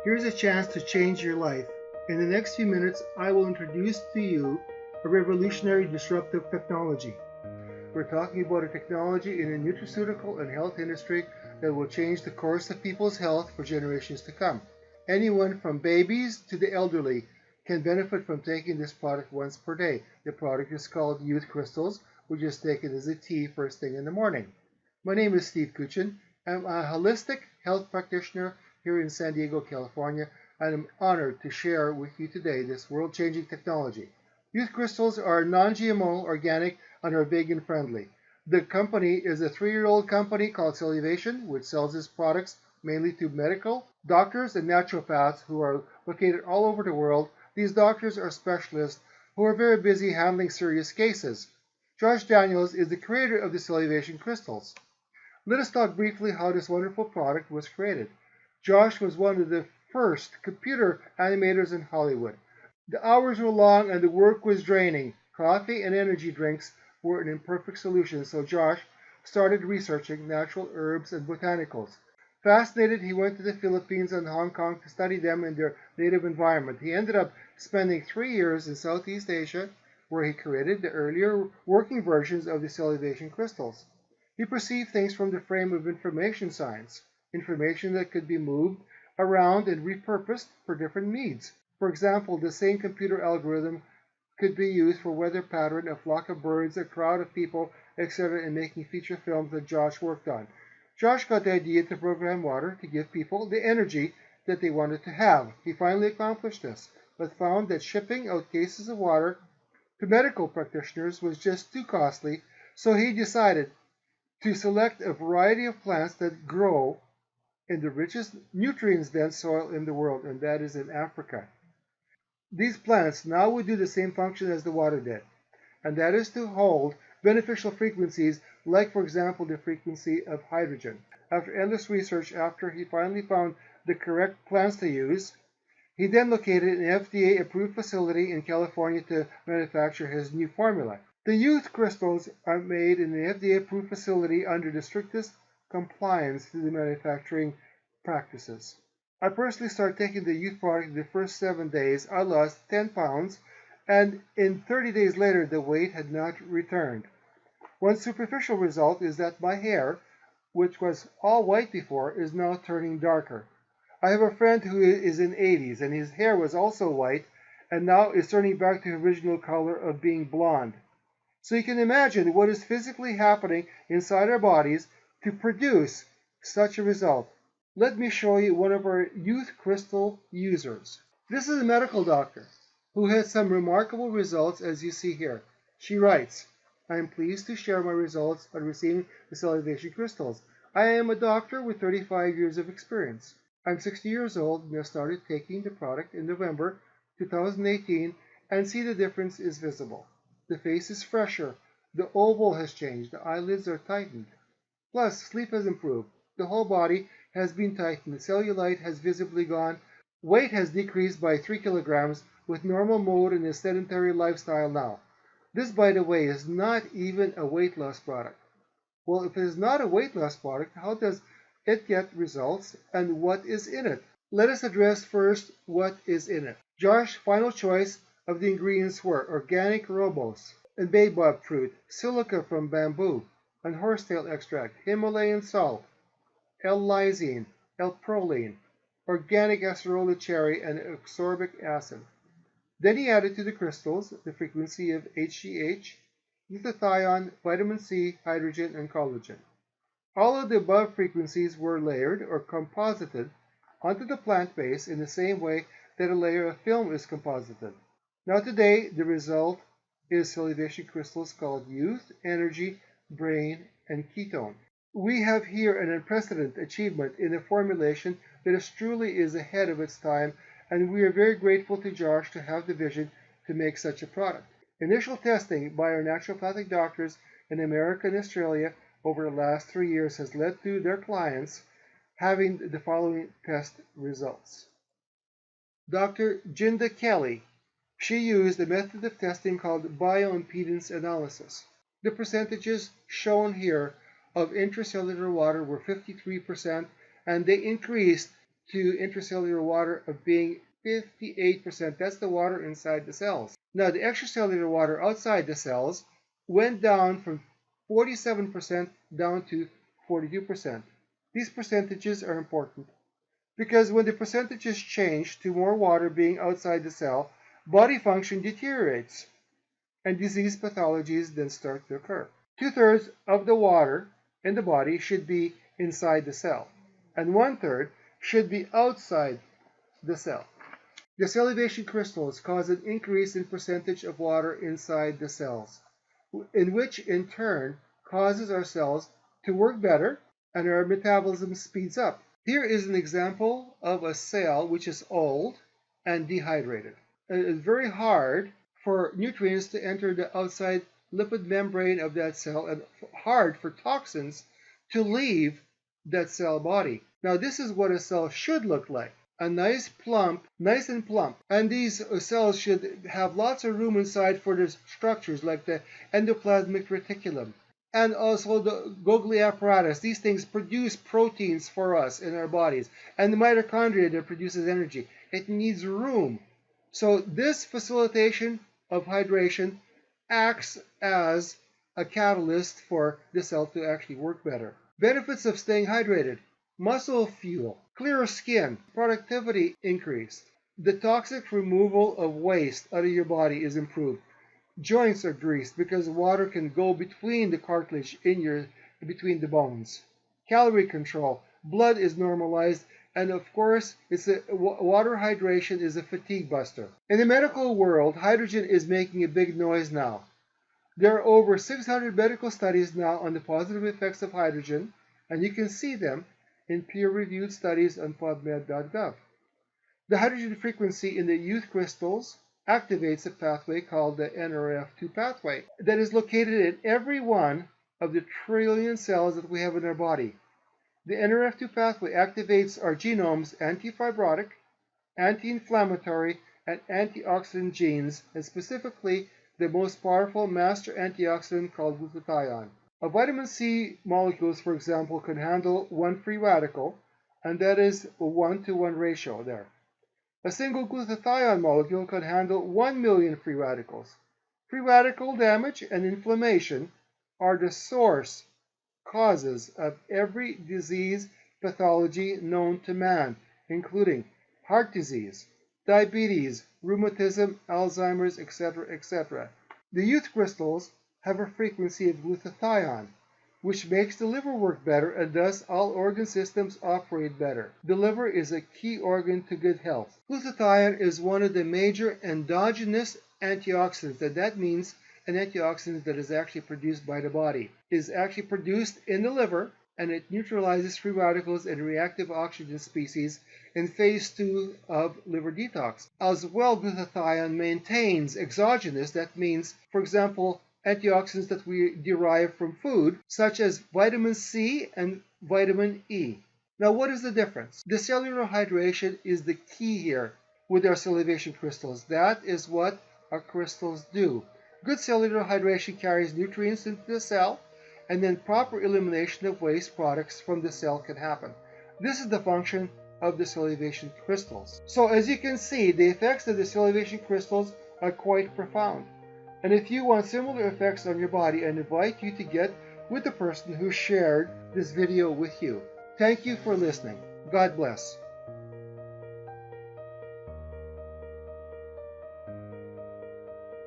Here's a chance to change your life. In the next few minutes, I will introduce to you a revolutionary disruptive technology. We're talking about a technology in the nutraceutical and health industry that will change the course of people's health for generations to come. Anyone from babies to the elderly can benefit from taking this product once per day. The product is called Youth Crystals, which is taken as a tea first thing in the morning. My name is Steve Kuchin. I'm a holistic health practitioner here in San Diego, California, and I'm honored to share with you today this world-changing technology. Youth Crystals are non-GMO, organic, and are vegan friendly. The company is a 3-year-old company called Celluvation, which sells its products mainly to medical doctors and naturopaths who are located all over the world. These doctors are specialists who are very busy handling serious cases. Josh Daniels is the creator of the Celluvation Crystals. Let us talk briefly how this wonderful product was created. Josh was one of the first computer animators in Hollywood. The hours were long and the work was draining. Coffee and energy drinks were an imperfect solution, so Josh started researching natural herbs and botanicals. Fascinated, he went to the Philippines and Hong Kong to study them in their native environment. He ended up spending 3 years in Southeast Asia, where he created the earlier working versions of the Celluvation crystals. He perceived things from the frame of information science, information that could be moved around and repurposed for different needs. For example, the same computer algorithm could be used for weather pattern, a flock of birds, a crowd of people, etc. in making feature films that Josh worked on. Josh got the idea to program water to give people the energy that they wanted to have. He finally accomplished this, but found that shipping out cases of water to medical practitioners was just too costly, so he decided to select a variety of plants that grow in the richest nutrients-dense soil in the world, and that is in Africa. These plants now would do the same function as the water did, and that is to hold beneficial frequencies like, for example, the frequency of hydrogen. After endless research, after he finally found the correct plants to use, he then located an FDA-approved facility in California to manufacture his new formula. The youth crystals are made in an FDA-approved facility under the strictest compliance to the manufacturing practices. I personally started taking the youth product in the first 7 days. I lost 10 pounds, and in 30 days later, the weight had not returned. One superficial result is that my hair, which was all white before, is now turning darker. I have a friend who is in 80s, and his hair was also white, and now is turning back to the original color of being blonde. So you can imagine what is physically happening inside our bodies to produce such a result. Let me show you one of our youth crystal users. This is a medical doctor who has some remarkable results, as you see here. She writes, I am pleased to share my results on receiving the Celluvation crystals. I am a doctor with 35 years of experience. I'm 60 years old and I started taking the product in November 2018 and see the difference is visible. The face is fresher, the oval has changed, the eyelids are tightened. Plus, sleep has improved. The whole body has been tightened, cellulite has visibly gone, weight has decreased by 3 kilograms with normal mode and a sedentary lifestyle now. This, by the way, is not even a weight loss product. Well, if it is not a weight loss product, how does it get results and what is in it? Let us address first what is in it. Josh's final choice of the ingredients were organic rooibos and baobab fruit, silica from bamboo, and horsetail extract, Himalayan salt, L-lysine, L-proline, organic acerola cherry, and ascorbic acid. Then he added to the crystals the frequency of HGH, glutathione, vitamin C, hydrogen, and collagen. All of the above frequencies were layered or composited onto the plant base in the same way that a layer of film is composited. Now today, the result is Celluvation crystals called Youth, Energy, Brain, and Ketone. We have here an unprecedented achievement in a formulation that truly is ahead of its time, and we are very grateful to Josh to have the vision to make such a product. Initial testing by our naturopathic doctors in America and Australia over the last 3 years has led to their clients having the following test results. Dr. Jinda Kelly, she used a method of testing called bioimpedance analysis. The percentages shown here of intracellular water were 53%, and they increased to intracellular water of being 58%. That's the water inside the cells. Now, the extracellular water outside the cells went down from 47% down to 42%. These percentages are important because when the percentages change to more water being outside the cell, body function deteriorates and disease pathologies then start to occur. 2/3 of the water in the body should be inside the cell, and 1/3 should be outside the cell. The celluvation crystals cause an increase in percentage of water inside the cells, which in turn causes our cells to work better and our metabolism speeds up. Here is an example of a cell which is old and dehydrated. It's very hard for nutrients to enter the outside lipid membrane of that cell and hard for toxins to leave that cell body. Now, this is what a cell should look like. Nice and plump. And these cells should have lots of room inside for the structures like the endoplasmic reticulum and also the Golgi apparatus. These things produce proteins for us in our bodies. And the mitochondria that produces energy. It needs room. So this facilitation of hydration acts as a catalyst for the cell to actually work better. Benefits of staying hydrated: muscle fuel, clearer skin, productivity increased. The toxic removal of waste out of your body is improved. Joints are greased because water can go between the cartilage between the bones. Calorie control, blood is normalized, and of course, water hydration is a fatigue buster. In the medical world, hydrogen is making a big noise now. There are over 600 medical studies now on the positive effects of hydrogen, and you can see them in peer-reviewed studies on PubMed.gov. The hydrogen frequency in the youth crystals activates a pathway called the NRF2 pathway that is located in every one of the trillion cells that we have in our body. The NRF2 pathway activates our genome's anti-fibrotic, anti-inflammatory, and antioxidant genes, and specifically the most powerful master antioxidant called glutathione. A vitamin C molecules, for example, can handle one free radical, and that is a 1-to-1 ratio there. A single glutathione molecule can handle 1 million free radicals. Free radical damage and inflammation are the source causes of every disease pathology known to man, including heart disease, diabetes, rheumatism, Alzheimer's, etc., etc. The youth crystals have a frequency of glutathione, which makes the liver work better and thus all organ systems operate better. The liver is a key organ to good health. Glutathione is one of the major endogenous antioxidants, and that means an antioxidant that is actually produced by the body. It is actually produced in the liver, and it neutralizes free radicals and reactive oxygen species in phase 2 of liver detox. As well, glutathione maintains exogenous, that means, for example, antioxidants that we derive from food, such as vitamin C and vitamin E. Now, what is the difference? The cellular hydration is the key here with our celluvation crystals. That is what our crystals do. Good cellular hydration carries nutrients into the cell, and then proper elimination of waste products from the cell can happen. This is the function of the celluvation crystals. So as you can see, the effects of the celluvation crystals are quite profound. And if you want similar effects on your body, I invite you to get with the person who shared this video with you. Thank you for listening. God bless.